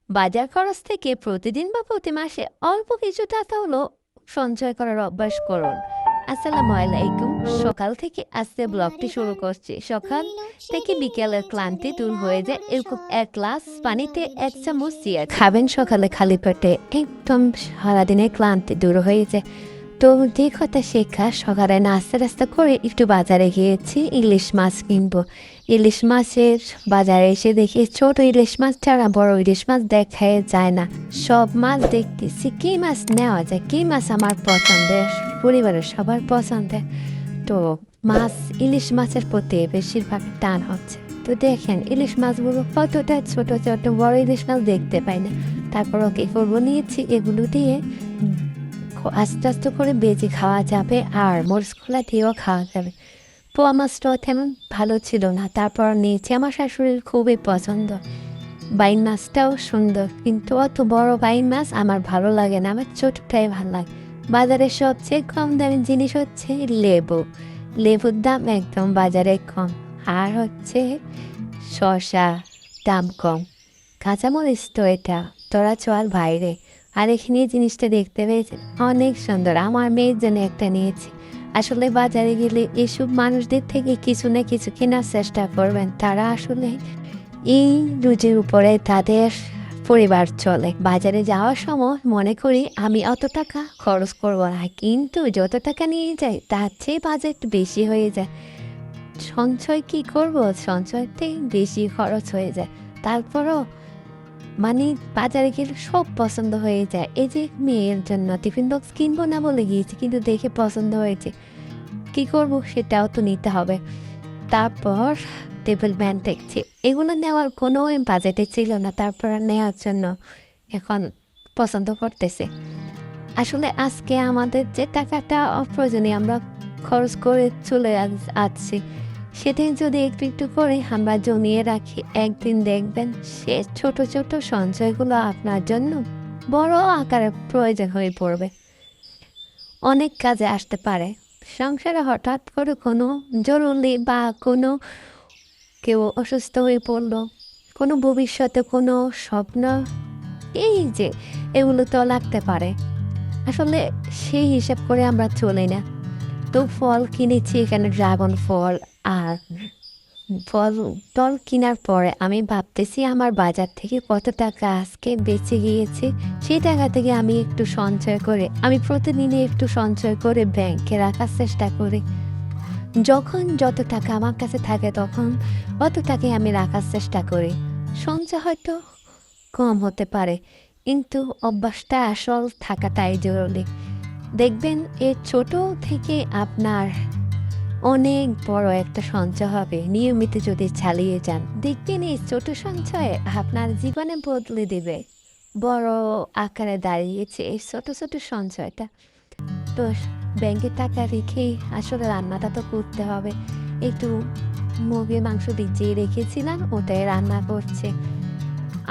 বাজার খরচ থেকে প্রতিদিন বা প্রতি মাসে অল্প কিছু টাকা হলো সঞ্চয় করার অভ্যাস করুন। আসসালামু আলাইকুম। সকাল থেকে আজকে ব্লগটি শুরু করছি। সকাল থেকে বিকেলের ক্লান্তি দূর হয়ে যায় এরকম এক গ্লাস পানিতে এক চামচ চিয়া খাবেন সকালে খালি পেটে, একদম সারাদিনের ক্লান্তি দূর হয়ে যায়। তো যে কথা শেখা, সকালে নাস্তা টাস্তা করে একটু বাজারে গিয়েছি, ইলিশ মাছ কিনবো। ইলিশ মাছের বাজারে এসে দেখি ছোট ইলিশ মাছ ছাড়া বড় ইলিশ মাছ দেখাই যায় না। সব মাছ দেখতেছি কি মাছ নেওয়া যায়, কি মাছ আমার পছন্দের, পরিবারের সবার পছন্দের। তো মাছ, ইলিশ মাছের প্রতি বেশিরভাগ টান হচ্ছে। তো দেখেন ইলিশ মাছগুলো কতটা ছোট ছোট, বড় ইলিশ মাছ দেখতে পাই না। তারপর ওকে করবো নিয়েছি, এগুলো দিয়ে আস্তে আস্তে করে বেজে খাওয়া যাবে, আর মরিচ খোলা দিয়েও খাওয়া যাবে। পোয়া মাছটাও তেমন ভালো ছিল না, তারপর নিয়েছি। আমার শাশুড়ির খুবই পছন্দ। বাইন মাছটাও সুন্দর, কিন্তু অত বড় বাইন মাছ আমার ভালো লাগে না, আমার ছোটটাই ভালো লাগে। বাজারে সবচেয়ে কম দামি জিনিস হচ্ছে লেবু। লেবুর দাম একদম বাজারে কম। আর হচ্ছে শসা, দাম কম। কাঁচামরিচ তো এটা তোরা চল বাইরে। আর এখানে এই জিনিসটা দেখতে পেয়েছি, অনেক সুন্দর। আমার মেয়ের জন্য একটা নিয়েছি। আসলে বাজারে গেলে এসব মানুষদের থেকে কিছু না কিছু কেনার চেষ্টা করবেন, তারা আসলে এই রুজির উপরে তাদের পরিবার চলে। বাজারে যাওয়ার সময় মনে করি আমি অত টাকা খরচ করব না, কিন্তু যত টাকা নিয়ে যাই তার চেয়ে বাজেট বেশি হয়ে যায়। সঞ্চয় কি করব, সঞ্চয়তেই বেশি খরচ হয়ে যায়। তারপরও মানে বাজারে গেলে সব পছন্দ হয়ে যায়। এই যে মেয়ের জন্য টিফিন বক্স কিনবো না বলে গিয়েছি, কিন্তু দেখে পছন্দ হয়েছে, কি করব সেটাও তো নিতে হবে। তারপর টেবিল ম্যান দেখছি, এগুলো নেওয়ার কোনো বাজেটে ছিল না, তারপর নেওয়ার জন্য এখন পছন্দ করতেছে। আসলে আজকে আমাদের যে টাকাটা অপ্রয়োজনীয় আমরা খরচ করে চলে আসছি, সেটাই যদি একটু একটু করে আমরা জমিয়ে রাখি, একদিন দেখবেন সে ছোট ছোট সঞ্চয়গুলো আপনার জন্য বড় আকারে প্রয়োজন হয়ে পড়বে, অনেক কাজে আসতে পারে। সংসারে হঠাৎ করে কোনো জরুরি বা কোনো কেউ অসুস্থ হয়ে পড়লো, কোনো ভবিষ্যতে কোনো স্বপ্ন, এই যে এগুলো তো লাগতে পারে। আসলে সেই হিসাব করে আমরা চলি না। তো ফল কিনেছি এখানে ড্রাগন ফল। আর ফল টল কেনার পরে আমি ভাবতেছি আমার বাজার থেকে কত টাকা আজকে বেঁচে গিয়েছে, সেই টাকা থেকে আমি একটু সঞ্চয় করে, আমি প্রতিদিনই একটু সঞ্চয় করে ব্যাংকে রাখার চেষ্টা করি। যখন যত টাকা আমার কাছে থাকে তখন অত টাকাই আমি রাখার চেষ্টা করি। সঞ্চয় হয়তো কম হতে পারে, কিন্তু অভ্যাসটা আসল থাকাটাই জরুরি। দেখবেন এর ছোট থেকে আপনার অনেক বড় একটা সঞ্চয় হবে নিয়মিত যদি চালিয়ে যান। দেখবেন এই ছোট সঞ্চয় আপনার জীবনে বদলে দেবে। বড় আকারে দাঁড়িয়েছে এই ছোট ছোট সঞ্চয়টা। তো ব্যাংকে টাকা রেখেই আসলে রান্নাটা তো করতে হবে। একটু মুরগির মাংস ভিজিয়ে রেখেছিলাম, ওটাই রান্না করছে।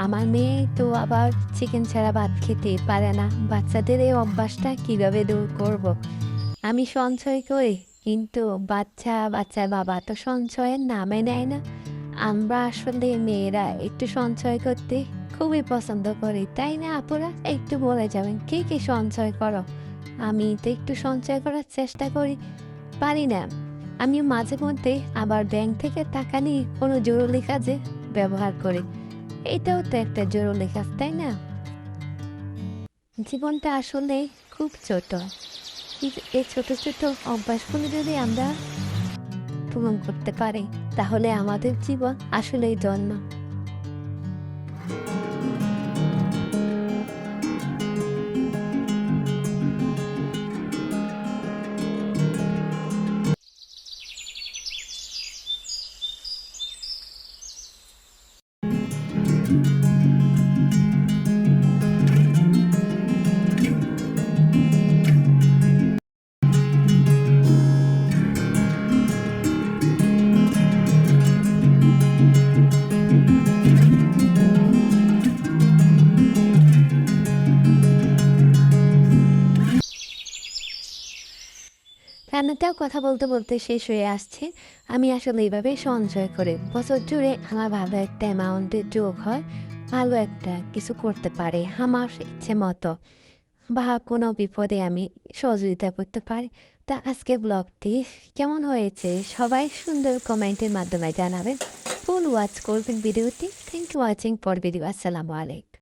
আমার মেয়ে তো আবার চিকেন ছাড়া ভাত খেতে পারে না। বাচ্চাদের এই অভ্যাসটা কিভাবে দূর করব। আমি সঞ্চয় করি, কিন্তু বাচ্চার বাবা তো সঞ্চয়ের নামে নেয় না। আমরা আসলে মেয়েরা একটু সঞ্চয় করতে খুবই পছন্দ করি, তাই না আপুরা? একটু বলে যাবেন কে কে সঞ্চয় করো। আমি তো একটু সঞ্চয় করার চেষ্টা করি, পারি না। আমি মাঝে মধ্যে আবার ব্যাংক থেকে টাকা নিয়ে কোনো জরুরি কাজে ব্যবহার করি। এটাও তো একটা জরুরি কাজ, তাই না? জীবনটা আসলে খুব ছোট। এই ছোট ছোট অভ্যাসগুলো যদি আমরা পূরণ করতে পারি, তাহলে আমাদের জীবন আসলেই ধন্য। রান্নাটাও কথা বলতে বলতে শেষ হয়ে আসছে। আমি আসলে এইভাবে সঞ্চয় করে বছর জুড়ে আমার ভালো একটা অ্যামাউন্টের যোগ হয়। ভালো একটা কিছু করতে পারি আমার ইচ্ছে মতো, বা কোনো বিপদে আমি সহযোগিতা করতে পারি। তা আজকে ব্লগটি কেমন হয়েছে সবাই সুন্দর কমেন্টের মাধ্যমে জানাবেন। ফুল ওয়াচ করবেন ভিডিওটি। Thank you watching for video. আসসালামু আলাইকুম।